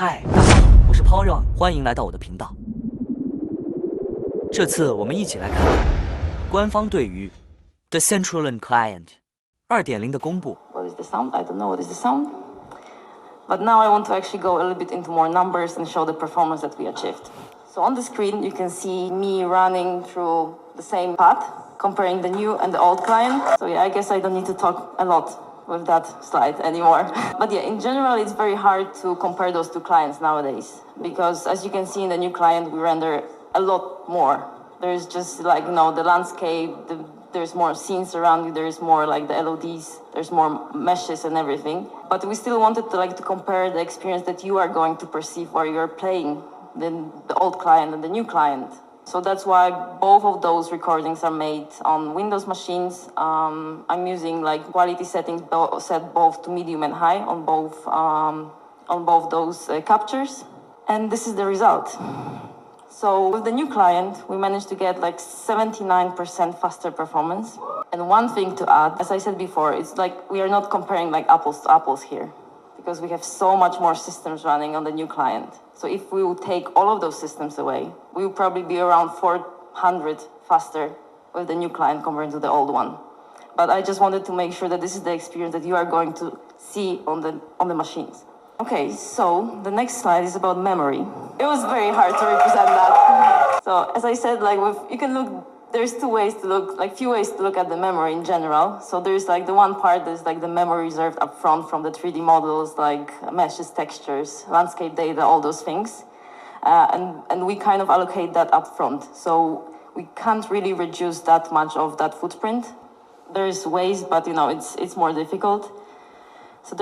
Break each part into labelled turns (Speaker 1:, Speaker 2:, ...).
Speaker 1: 嗨，大家好，我是 Paul，欢迎来到我的频道。这次我们一起来看看官方对于 decentraland client 2.0的公布。
Speaker 2: What is the sound? I don't know what is the sound. But now I want to actually go a little bit into more numbers and show the performance that we achieved. So on the screen, you can see me running through the same path, comparing the new and the old client. So yeah, I guess I don't need to talk a lot with that slide anymore. But yeah, in general, it's very hard to compare those two clients nowadays because as you can see in the new client, we render a lot more. There's just like, the landscape, there's more scenes around you, there's more like the LODs, there's more meshes and everything. But we still wanted to compare the experience that you are going to perceive while you're playing the old client and the new client. So that's why both of those recordings are made on Windows machines. I'm using quality settings set both to medium and high on both those captures. And this is the result. So with the new client, we managed to get 79% faster performance. And one thing to add, as I said before, it's we are not comparing apples to apples here because we have so much more systems running on the new client. So if we would take all of those systems away, we would probably be around 400 faster with the new client compared to the old one. But I just wanted to make sure that this is the experience that you are going to see on the machines. Okay, so the next slide is about memory. It was very hard to represent that. So as I said, you can look, there's few ways to look at the memory in general. So there's the one part that's the memory reserved up front from the 3D models, meshes, textures, landscape data, all those things. And we kind of allocate that up front. So we can't really reduce that much of that footprint. There's ways, but it's more difficult. So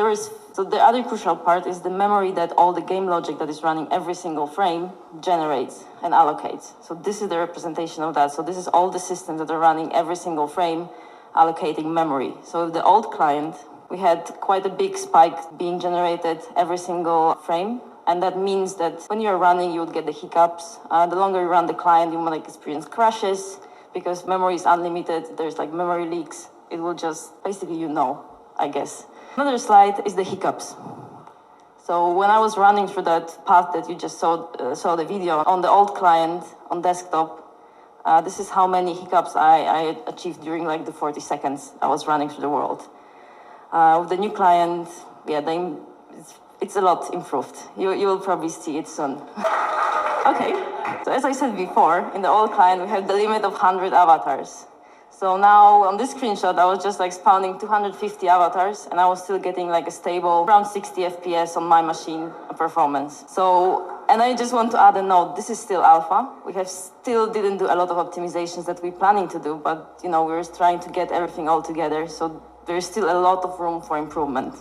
Speaker 2: the other crucial part is the memory that all the game logic that is running every single frame generates and allocates. So this is the representation of that. So this is all the systems that are running every single frame allocating memory. So with the old client, we had quite a big spike being generated every single frame. And that means that when you're running, you would get the hiccups. The longer you run the client, you might experience crashes because memory is unlimited. There's memory leaks. It will just basically, I guess. Another slide is the hiccups. So when I was running through that path that you just saw the video on the old client on desktop, this is how many hiccups I achieved during the 40 seconds I was running through the world. With the new client, it's a lot improved. You will probably see it soon. Okay, so as I said before, in the old client, we have the limit of 100 avatars. So now on this screenshot, I was just spawning 250 avatars and I was still getting a stable around 60 FPS on my machine performance. And I just want to add a note, this is still alpha. We still didn't do a lot of optimizations that we're planning to do, but we're trying to get everything all together. So there's still a lot of room for improvement.